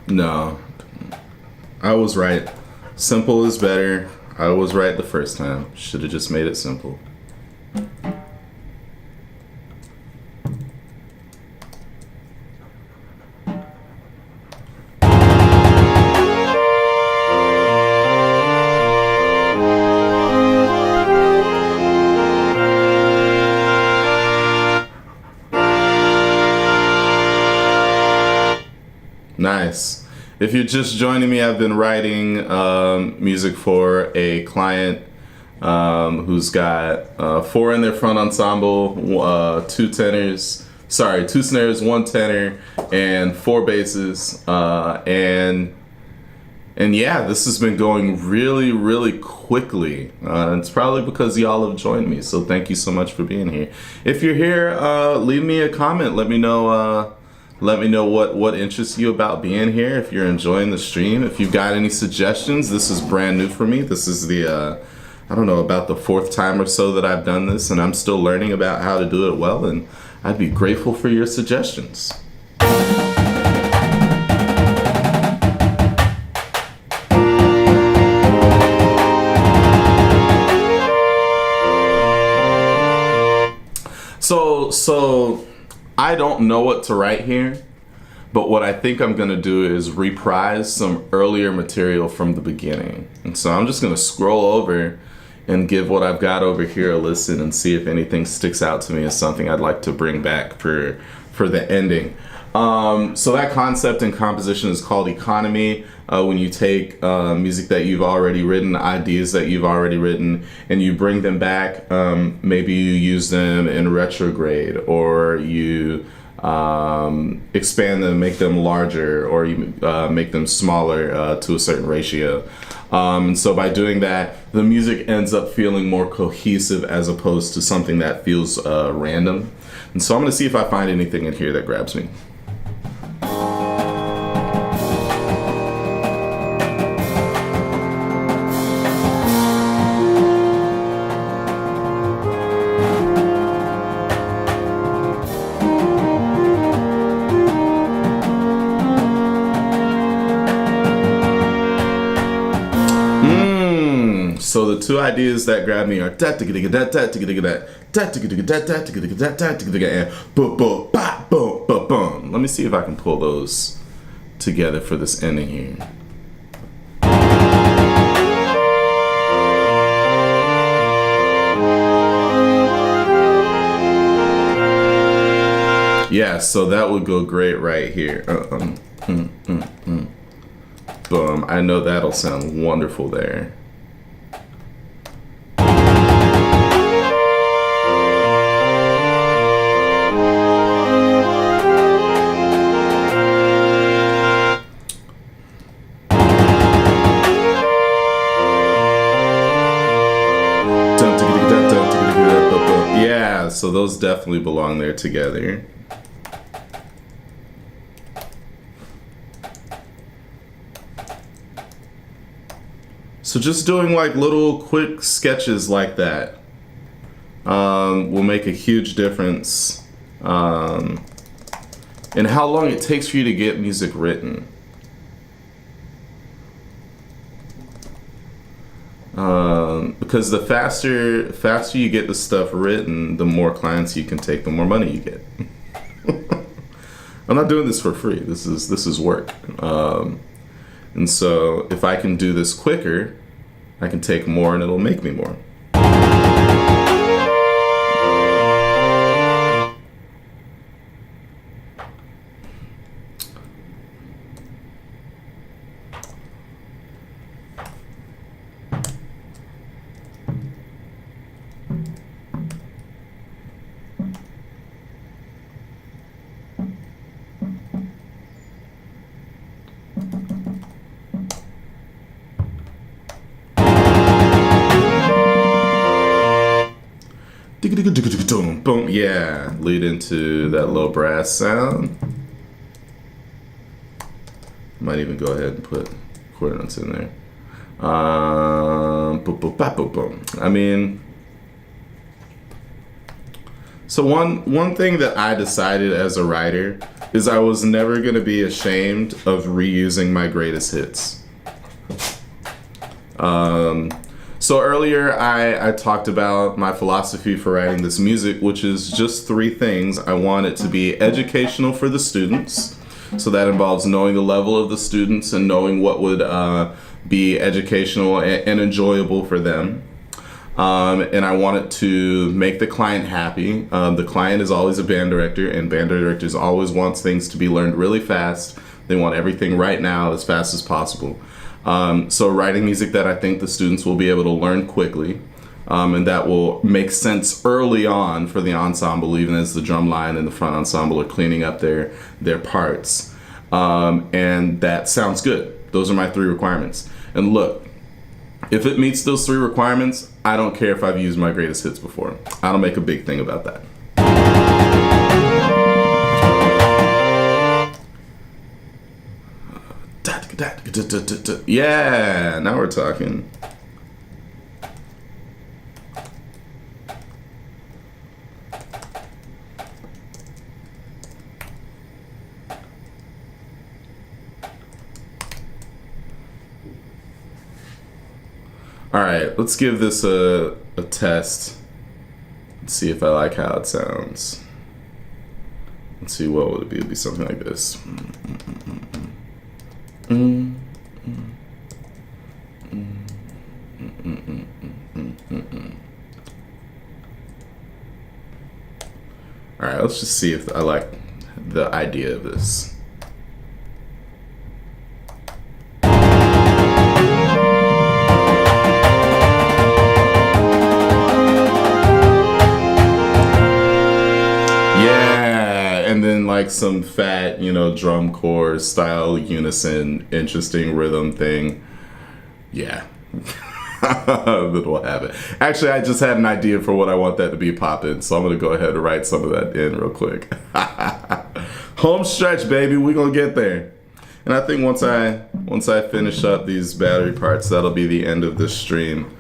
[SPEAKER 1] No, I was right. Simple is better. I was right the first time. Should have just made it simple. Nice. If you're just joining me, I've been writing music for a client who's got 4 in their front ensemble, 2 snares, 1 tenor, and 4 basses. And yeah, this has been going really, really quickly. It's probably because y'all have joined me. So thank you so much for being here. If you're here, leave me a comment. Let me know. Let me know what interests you about being here, if you're enjoying the stream. If you've got any suggestions, this is brand new for me. This is the, I don't know, about the 4th time or so that I've done this, and I'm still learning about how to do it well, and I'd be grateful for your suggestions. So I don't know what to write here, but what I think I'm gonna do is reprise some earlier material from the beginning. And so I'm just gonna scroll over and give what I've got over here a listen and see if anything sticks out to me as something I'd like to bring back for the ending. So that concept in composition is called economy. When you take music that you've already written, ideas that you've already written, and you bring them back, maybe you use them in retrograde, or you expand them, make them larger, or you make them smaller to a certain ratio. And so by doing that, the music ends up feeling more cohesive as opposed to something that feels random. And so I'm going to see if I find anything in here that grabs me. So the two ideas that grab me are that and boom boom ba boom boom boom. Let me see if I can pull those together for this ending here. Yeah, so that would go great right here. Boom. I know that'll sound wonderful there. Yeah, so those definitely belong there together. So just doing like little quick sketches like that will make a huge difference in how long it takes for you to get music written. Because the faster you get the stuff written, the more clients you can take, the more money you get. I'm not doing this for free. This is work. And so if I can do this quicker, I can take more and it'll make me more. Boom, yeah, lead into that low brass sound. Might even go ahead and put quarter notes in there. Boom, boom, boom, boom. I mean, so one thing that I decided as a writer is I was never going to be ashamed of reusing my greatest hits. So earlier I talked about my philosophy for writing this music, which is just three things. I want it to be educational for the students. So that involves knowing the level of the students and knowing what would be educational and enjoyable for them. And I want it to make the client happy. The client is always a band director, and band directors always want things to be learned really fast. They want everything right now as fast as possible. So writing music that I think the students will be able to learn quickly, and that will make sense early on for the ensemble, even as the drum line and the front ensemble are cleaning up their parts. And that sounds good. Those are my three requirements. And look, if it meets those three requirements, I don't care if I've used my greatest hits before. I don't make a big thing about that. Yeah, now we're talking. All right, let's give this a test. Let's see if I like how it sounds. Let's see, what would it be? It'd be something like this. All right, let's just see if I like the idea of this. Yeah, and then like some fat, drum corps style unison, interesting rhythm thing, yeah. Then we'll have it. Actually, I just had an idea for what I want that to be popping, so I'm gonna go ahead and write some of that in real quick. Home stretch, baby. We're gonna get there. And I think once I finish up these battery parts, that'll be the end of this stream.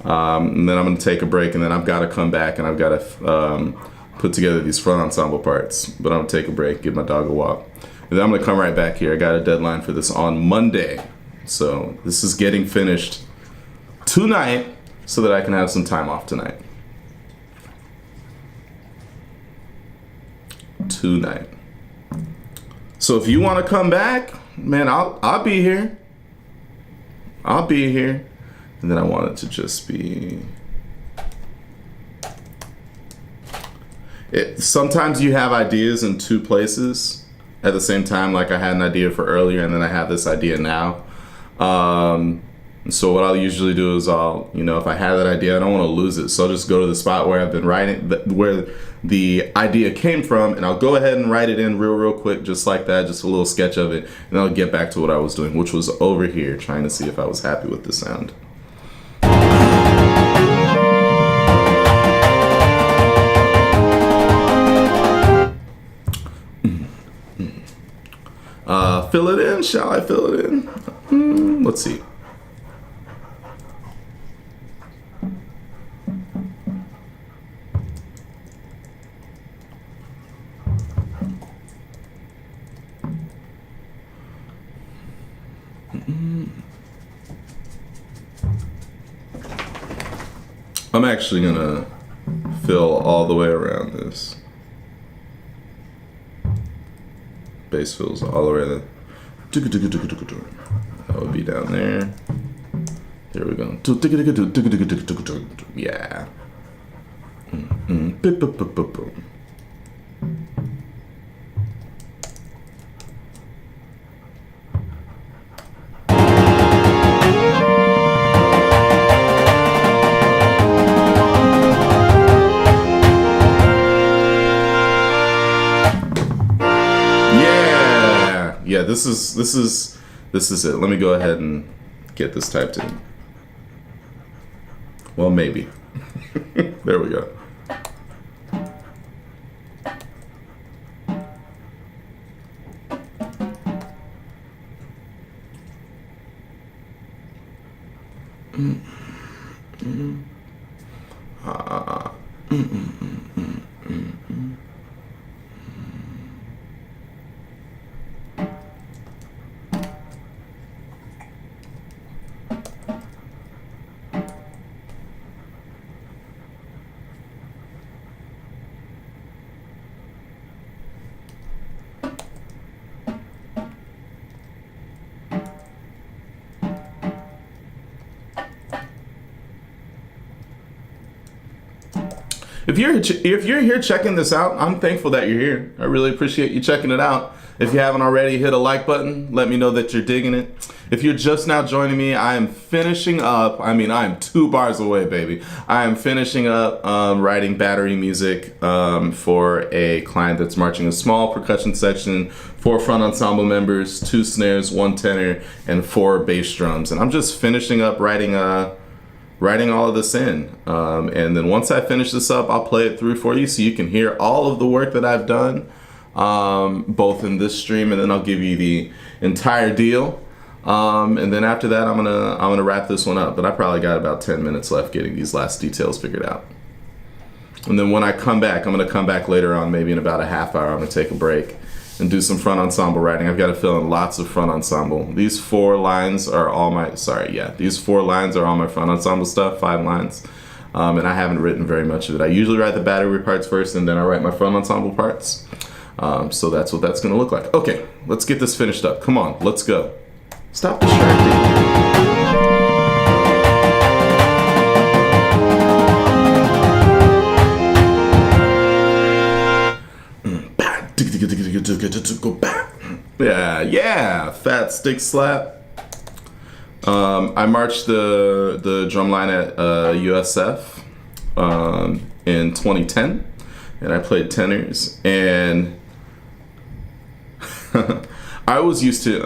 [SPEAKER 1] And then I'm gonna take a break, and then I've got to come back and I've got to put together these front ensemble parts. But I'm gonna take a break, give my dog a walk, and then I'm gonna come right back here. I got a deadline for this on Monday, so this is getting finished tonight so that I can have some time off tonight. So if you want to come back, man, I'll be here. I'll be here. And then I want it to just be... Sometimes you have ideas in two places at the same time. Like I had an idea for earlier, and then I have this idea now. So what I'll usually do is if I have that idea, I don't want to lose it. So I'll just go to the spot where I've been writing, where the idea came from, and I'll go ahead and write it in real quick, just like that, just a little sketch of it. And I'll get back to what I was doing, which was over here, trying to see if I was happy with the sound. Fill it in, shall I fill it in? Let's see. I'm actually gonna fill all the way around this. Bass fills all the way there. That would be down there. There we go. Yeah. Yeah, this is it. Let me go ahead and get this typed in. Well, maybe. There we go. If you're here checking this out, I'm thankful that you're here. I really appreciate you checking it out. If you haven't already, hit a like button. Let me know that you're digging it. If you're just now joining me, I am finishing up. I am 2 bars away, baby. I am finishing up writing battery music for a client that's marching a small percussion section, 4 front ensemble members, 2 snares, 1 tenor, and 4 bass drums. And I'm just finishing up writing all of this in. And then once I finish this up, I'll play it through for you so you can hear all of the work that I've done, both in this stream, and then I'll give you the entire deal. And then after that, I'm gonna wrap this one up. But I probably got about 10 minutes left getting these last details figured out. And then when I come back, I'm gonna come back later on, maybe in about a half hour. I'm gonna take a break and do some front ensemble writing. I've got to fill in lots of front ensemble. These 4 lines are all my, these 4 lines are all my front ensemble stuff, 5 lines. And I haven't written very much of it. I usually write the battery parts first, and then I write my front ensemble parts. So that's what that's gonna look like. Okay, let's get this finished up. Come on, let's go. Stop distracting. Yeah, fat stick slap. I marched the drum line at USF in 2010, and I played tenors, and I was used to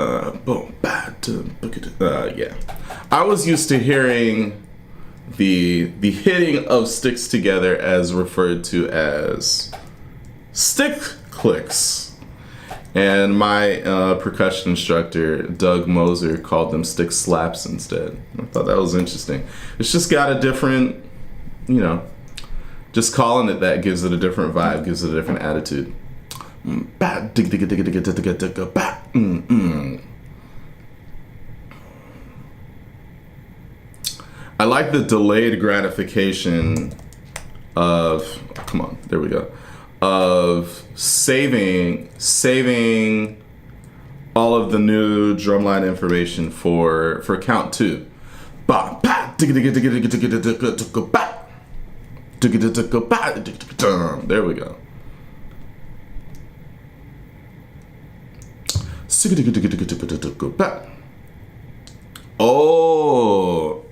[SPEAKER 1] yeah. I was used to hearing the hitting of sticks together as referred to as stick clicks, and my percussion instructor Doug Moser called them stick slaps instead. I thought that was interesting. It's just got a different, you know, just calling it that gives it a different vibe, gives it a different attitude. I like the delayed gratification of, come on, there we go, of saving all of the new drumline information for count 2. There we go. Oh.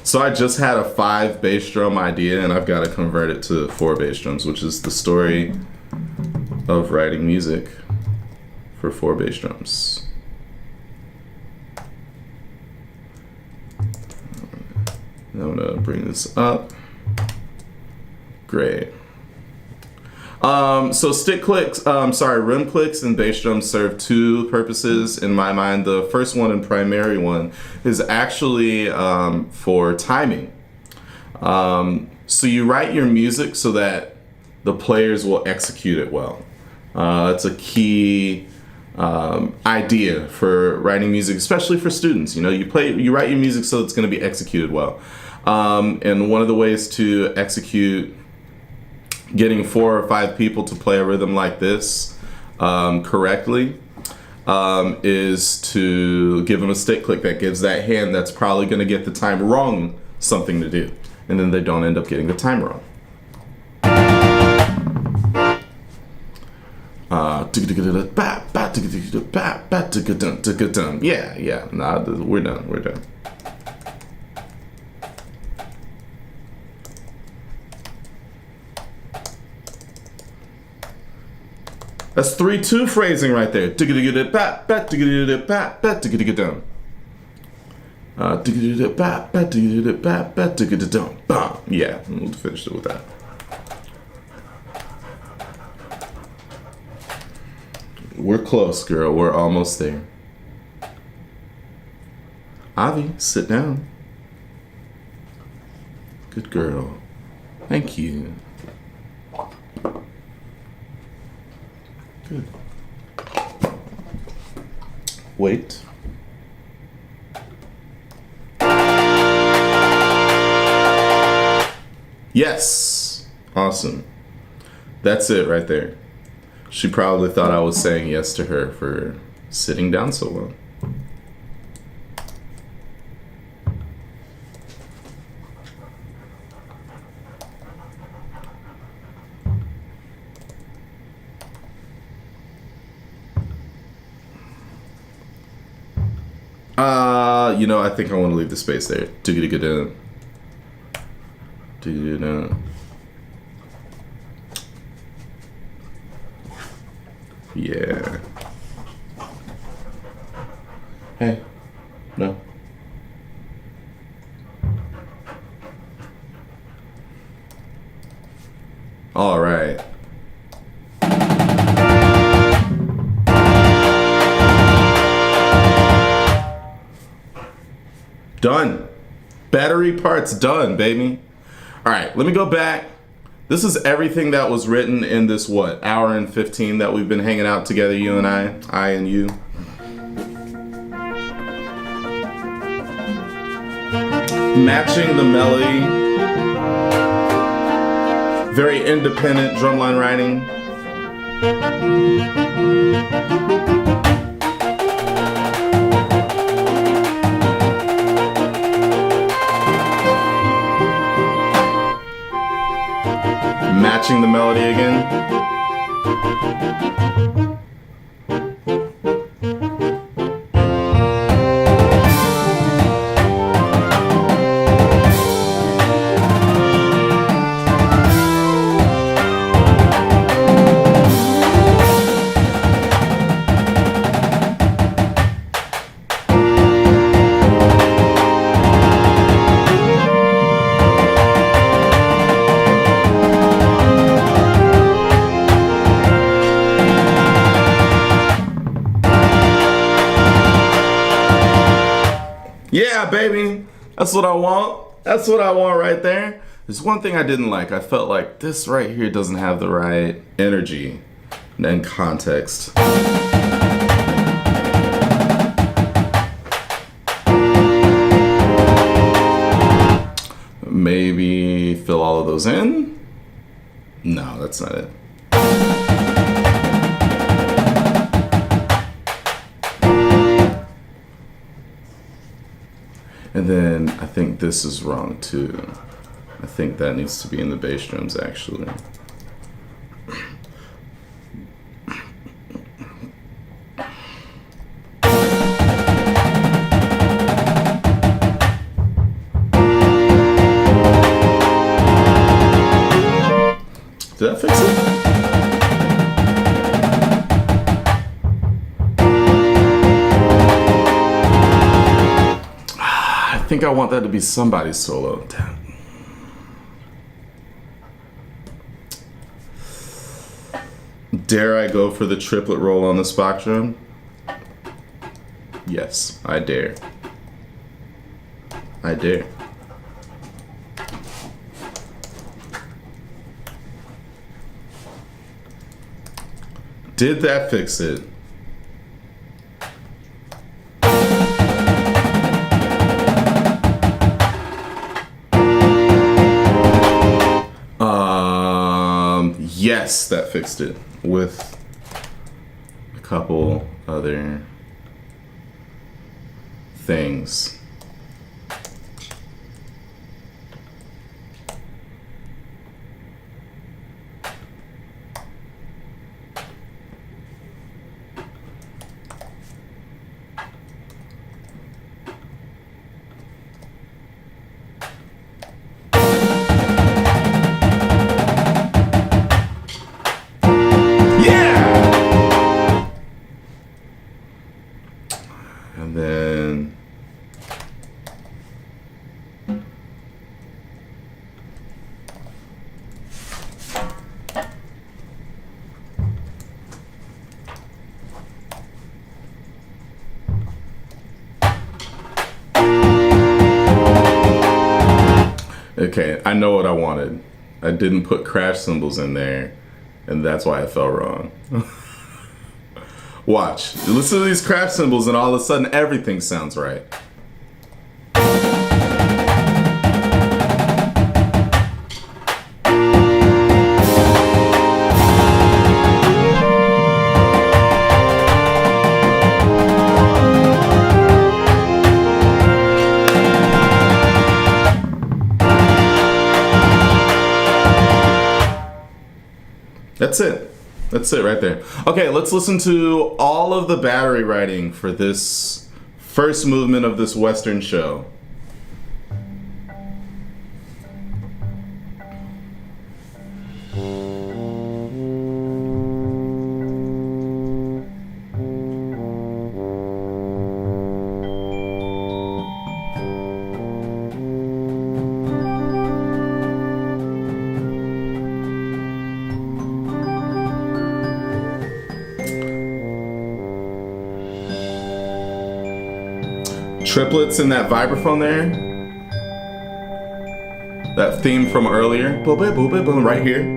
[SPEAKER 1] So I just had a 5 bass drum idea and I've got to convert it to 4 bass drums, which is the story of writing music for 4 bass drums. I'm gonna bring this up. Great. So stick clicks, rim clicks and bass drums serve 2 purposes in my mind. The first one and primary one is actually for timing. So you write your music so that the players will execute it well. That's a key idea for writing music, especially for students. You know, you write your music so it's going to be executed well. And one of the ways to execute getting 4 or 5 people to play a rhythm like this correctly is to give them a stick click that gives that hand that's probably going to get the time wrong something to do, and then they don't end up getting the time wrong. Yeah, nah, we're done. That's 3/2 phrasing right there. Yeah, we'll finish it with that. We're close, girl. We're almost there. Avi, sit down. Good girl. Thank you. Good. Wait. Yes. Awesome. That's it right there. She probably thought I was saying yes to her for sitting down so well. You know, I think I want to leave the space there. Yeah. Hey. No. All right. Done. Battery parts done, baby. All right, let me go back. This is everything that was written in this, what, hour and 15 that we've been hanging out together, you and I and you. Matching the melody. Very independent drumline writing. Matching the melody again. Yeah, baby. That's what I want. That's what I want right there. There's one thing I didn't like. I felt like this right here doesn't have the right energy and context. Maybe fill all of those in? No, that's not it. And then I think this is wrong too. I think that needs to be in the bass drums actually. Did that fix it? I think I want that to be somebody's solo. Damn. Dare I go for the triplet roll on the Spock drum? Yes, I dare. I dare. Did that fix it? Yes, that fixed it with a couple other things. And then okay, I know what I wanted. I didn't put crash cymbals in there, and that's why I fell wrong. Watch. Listen to these crash cymbals and all of a sudden everything sounds right. That's it. That's it right there. Okay, let's listen to all of the battery writing for this first movement of this Western show. Triplets in that vibraphone there. That theme from earlier. Boom, boom, boom, boom, right here.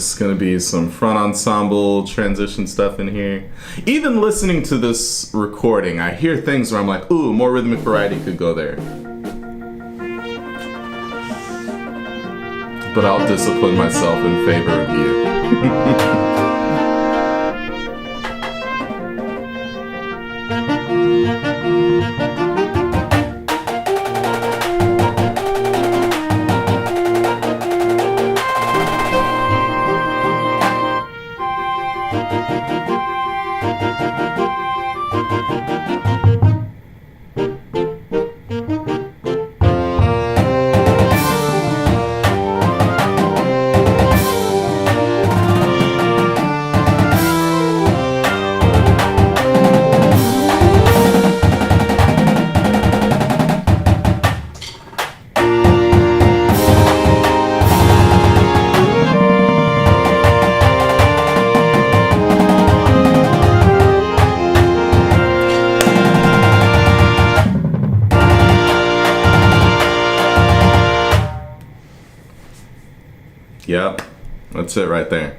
[SPEAKER 1] There's gonna be some front ensemble transition stuff in here. Even listening to this recording, I hear things where I'm like, ooh, more rhythmic variety could go there. But I'll discipline myself in favor of you. Yep, that's it right there.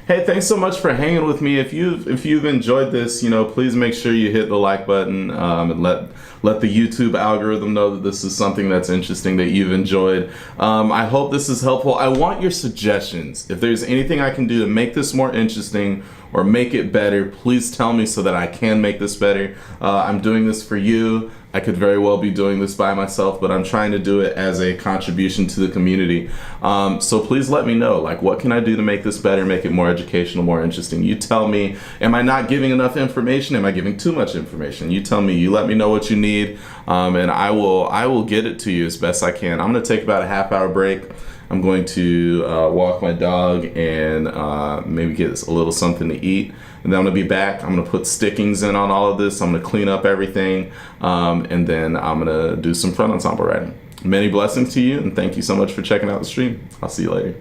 [SPEAKER 1] Hey, thanks so much for hanging with me. If you've enjoyed this, please make sure you hit the like button and let the YouTube algorithm know that this is something that's interesting, that you've enjoyed. I hope this is helpful. I want your suggestions. If there's anything I can do to make this more interesting or make it better, please tell me so that I can make this better. I'm doing this for you. I could very well be doing this by myself, but I'm trying to do it as a contribution to the community. So please let me know, what can I do to make this better, make it more educational, more interesting? You tell me, am I not giving enough information? Am I giving too much information? You tell me, you let me know what you need, and I will get it to you as best I can. I'm gonna take about a half-hour break. I'm going to walk my dog and maybe get a little something to eat. And then I'm going to be back. I'm going to put stickings in on all of this. I'm going to clean up everything. And then I'm going to do some front ensemble writing. Many blessings to you, and thank you so much for checking out the stream. I'll see you later.